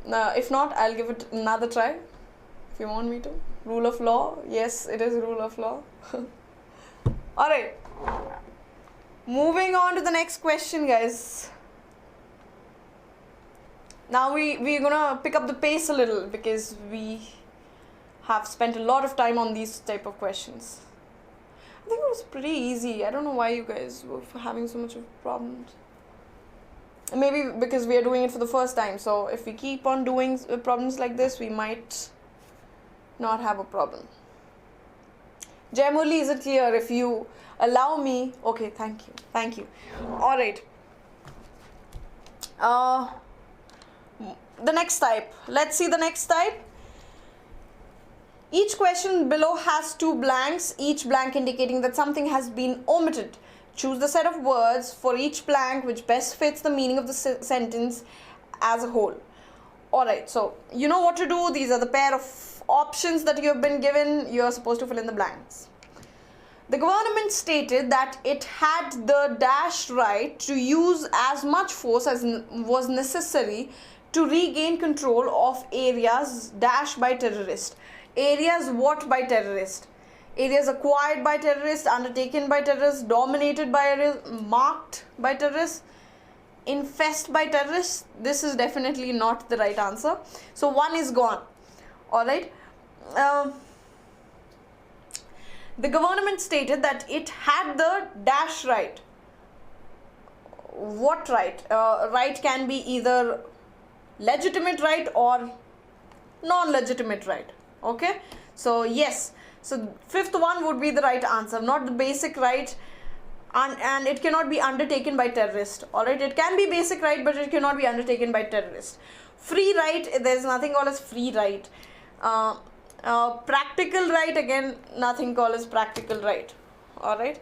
If not, I'll give it another try if you want me to. Rule of law, yes, it is rule of law. Alright, moving on to the next question, guys. Now we're gonna pick up the pace a little because we have spent a lot of time on these type of questions. I think it was pretty easy. I don't know why you guys were having so much of problems. Maybe because we are doing it for the first time. So if we keep on doing problems like this, we might not have a problem. Jaimuli, is it clear? If you allow me. Okay, thank you. All right. The next type. Let's see the next type. Each question below has two blanks, each blank indicating that something has been omitted. Choose the set of words for each blank which best fits the meaning of the sentence as a whole. Alright, so you know what to do. These are the pair of options that you have been given. You are supposed to fill in the blanks. The government stated that it had the dash right to use as much force as was necessary to regain control of areas dash by terrorists. Areas what by terrorists? Areas acquired by terrorists, undertaken by terrorists, dominated by terrorists, marked by terrorists, infest by terrorists. This is definitely not the right answer. So one is gone. Alright. The government stated that it had the dash right. What right? Right can be either legitimate right or non-legitimate right. Okay, so yes, so fifth one would be the right answer, not the basic right, and it cannot be undertaken by terrorists. Alright, it can be basic right, but it cannot be undertaken by terrorists. Free right, there's nothing called as free right. Practical right, again, nothing called as practical right. Alright,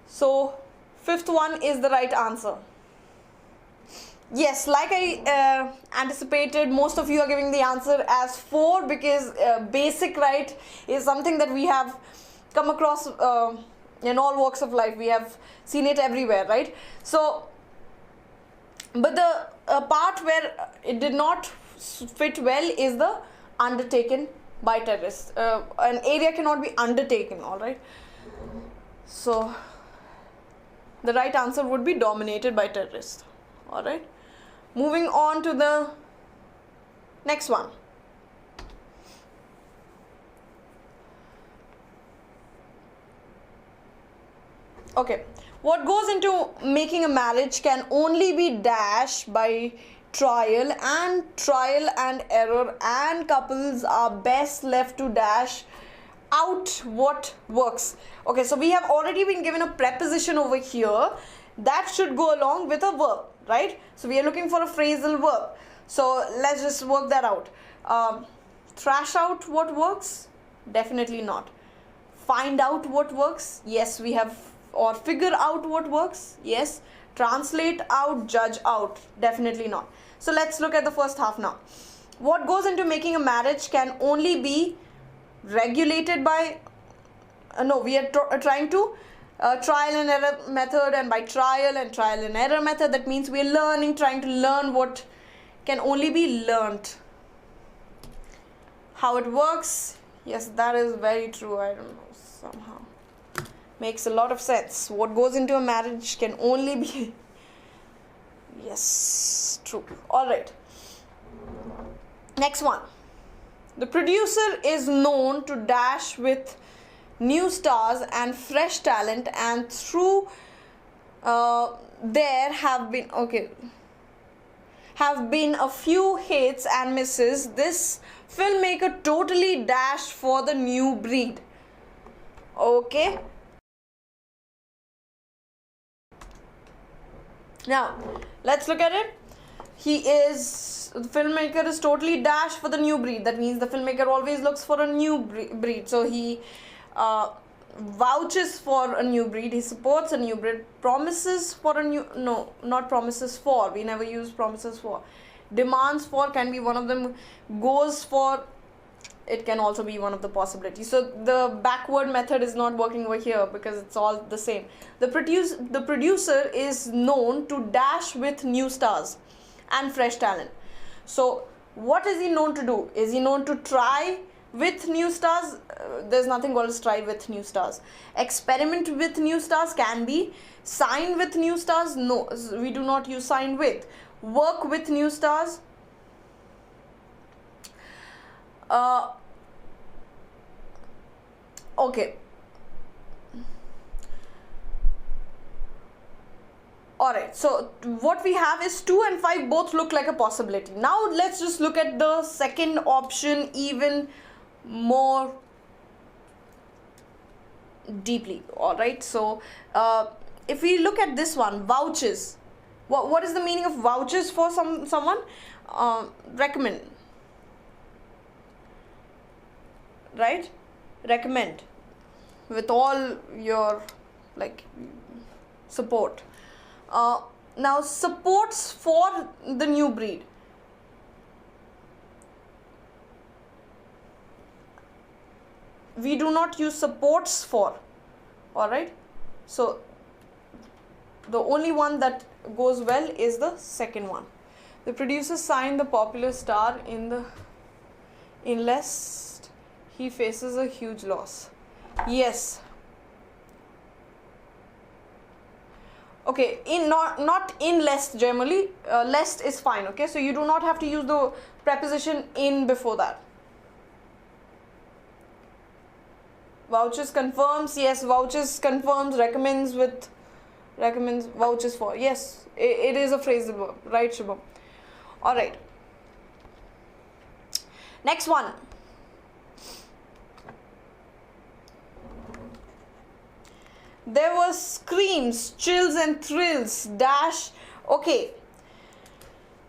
so fifth one is the right answer. Yes, like I anticipated, most of you are giving the answer as 4 because basic right is something that we have come across in all walks of life. We have seen it everywhere, right? So, but the part where it did not fit well is the undertaken by terrorists. An area cannot be undertaken, alright? So, the right answer would be dominated by terrorists, alright? Moving on to the next one. Okay, what goes into making a marriage can only be dashed by trial and error, and couples are best left to dash out what works. Okay, so we have already been given a preposition over here that should go along with a verb, right? So we are looking for a phrasal verb. So let's just work that out. Trash out what works? Definitely not. Find out what works? Yes, we have. Or figure out what works? Yes. Translate out, judge out? Definitely not. So let's look at the first half now. What goes into making a marriage can only be regulated by we are trying to trial and error method, and by trial and error method, that means we are trying to learn what can only be learnt. How it works? Yes, that is very true. I don't know, somehow makes a lot of sense. What goes into a marriage can only be yes, true. All right, next one. The producer is known to dash with new stars and fresh talent, and through there have been a few hits and misses. This filmmaker totally dashed for the new breed. Okay, now let's look at it. The filmmaker is totally dashed for the new breed. That means the filmmaker always looks for a new breed. So he vouches for a new breed. He supports a new breed. Promises for a new, no, not promises for. We never use promises for. Demands for can be one of them. Goes for, it can also be one of the possibilities. So the backward method is not working over here because it's all the same. The producer is known to dash with new stars and fresh talent. So what is he known to do? Is he known to try with new stars? There's nothing called try with new stars. Experiment with new stars can be. Sign with new stars? No, we do not use sign with. Work with new stars? Okay. Alright, so what we have is 2 and 5 both look like a possibility. Now let's just look at the second option even more deeply. Alright, so if we look at this one, vouches. What is the meaning of vouches for someone? Recommend. Right? Recommend with all your support. Now supports for the new breed. We do not use supports for. Alright, so the only one that goes well is the second one. The producer signed the popular star lest he faces a huge loss. Yes. Okay, not in lest generally. Lest is fine. Okay, so you do not have to use the preposition in before that. Vouches confirms. Yes, vouches confirms. Recommends vouches for. Yes, it is a phrasal verb, right, Shubham? All right. Next one. There were screams, chills and thrills, dash. Okay.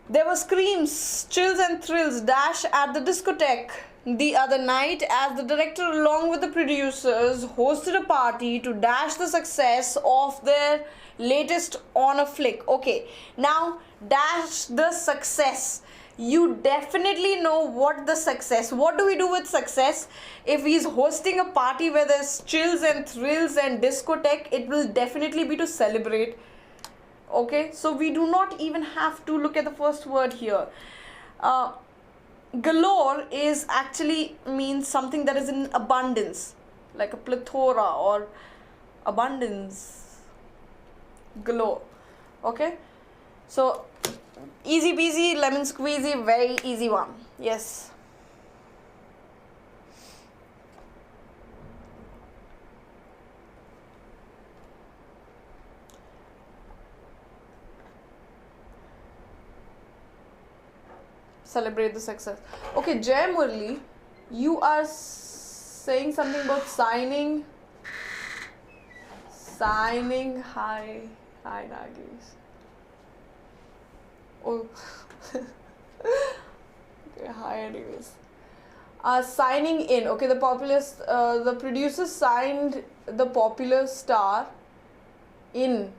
There were screams, chills and thrills, dash at the discotheque the other night as the director along with the producers hosted a party to dash the success of their latest honor flick. Okay. Now, dash the success. You definitely know what the success. What do we do with success? If he's hosting a party where there's chills and thrills and discotheque, it will definitely be to celebrate. Okay, so we do not even have to look at the first word here. Galore is actually means something that is in abundance, like a plethora or abundance. Galore. Okay, so easy peasy, lemon squeezy, very easy one. Yes. celebrate the success. Okay, Jay Murli, you are saying something about signing. Hi Nagis. Oh. Okay, hi anyways. Signing in. Okay, the producer signed the popular star in.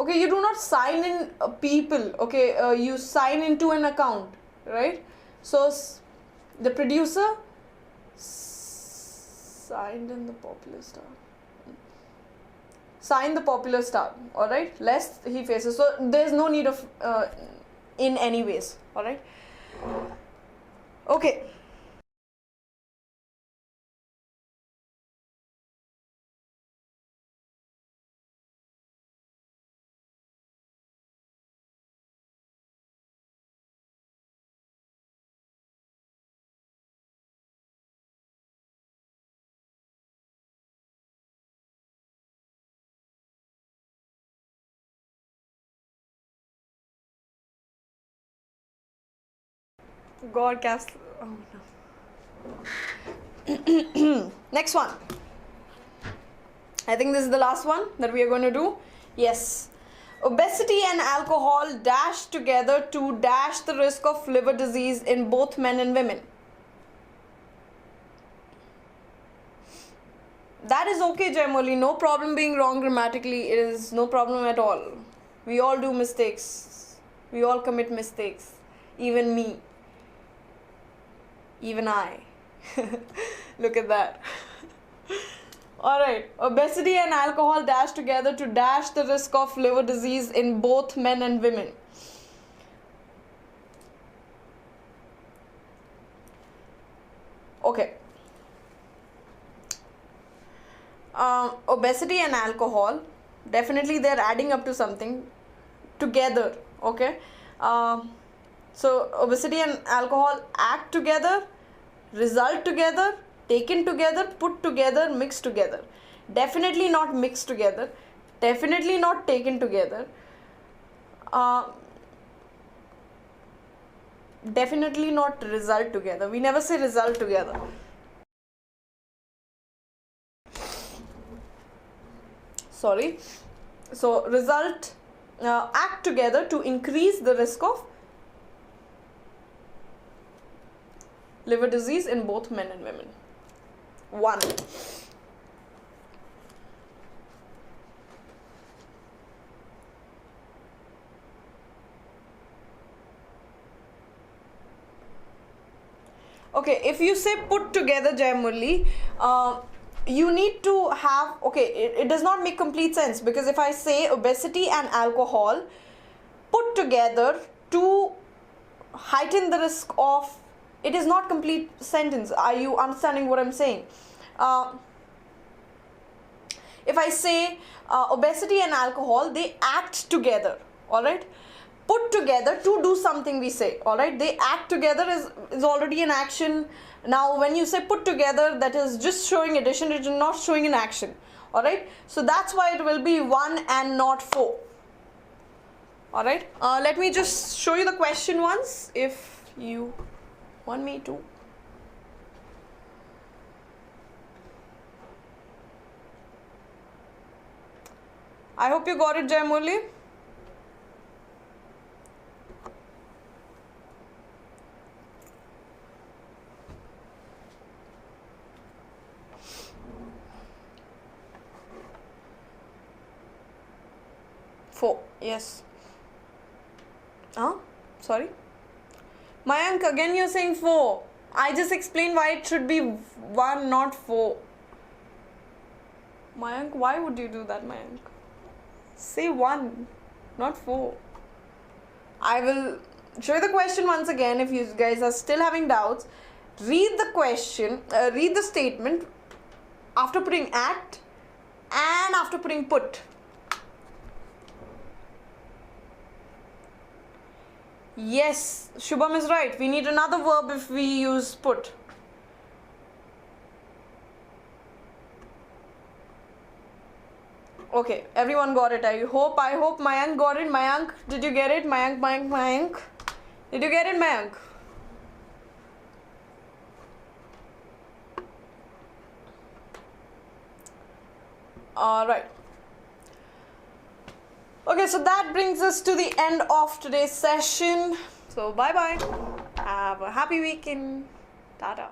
Okay, you do not sign in people. Okay, you sign into an account, right? So the producer signed in the popular star. Sign the popular star. All right, lest he faces. So there's no need of in anyways. All right. Okay. God, cast. Oh no. Next one. I think this is the last one that we are going to do. Yes. Obesity and alcohol dash together to dash the risk of liver disease in both men and women. That is okay, Jaimoli. No problem being wrong grammatically. It is no problem at all. We all do mistakes. We all commit mistakes. Even me. Even I. Look at that. Alright. Obesity and alcohol dash together to dash the risk of liver disease in both men and women. Okay. Obesity and alcohol, definitely they're adding up to something together. Okay. So obesity and alcohol act together, result together, taken together, put together, mixed together. Definitely not mixed together. Definitely not taken together. Definitely not result together. We never say result together. Sorry. So result, act together to increase the risk of liver disease in both men and women. 1. Okay, if you say put together, Jai Murli, you need to have, okay, it does not make complete sense, because if I say obesity and alcohol put together to heighten the risk of, it is not complete sentence. Are you understanding what I'm saying? If I say obesity and alcohol, they act together, all right? Put together to do something, we say, all right? They act together is already an action. Now when you say put together, that is just showing addition, it is not showing an action, all right? So that's why it will be 1 and not 4, all right? Let me just show you the question once if you want me to. I hope you got it, Jai Murli. Four, yes. Sorry. Mayank, again you're saying 4. I just explained why it should be 1, not 4. Mayank, why would you do that, Mayank? Say 1, not 4. I will show you the question once again if you guys are still having doubts. Read the question, read the statement after putting act and after putting put. Yes, Shubham is right. We need another verb if we use put. Okay, everyone got it. I hope Mayank got it. Mayank, did you get it? Mayank. Did you get it, Mayank? Alright. Okay, so that brings us to the end of today's session. So bye bye. Have a happy weekend. Tata.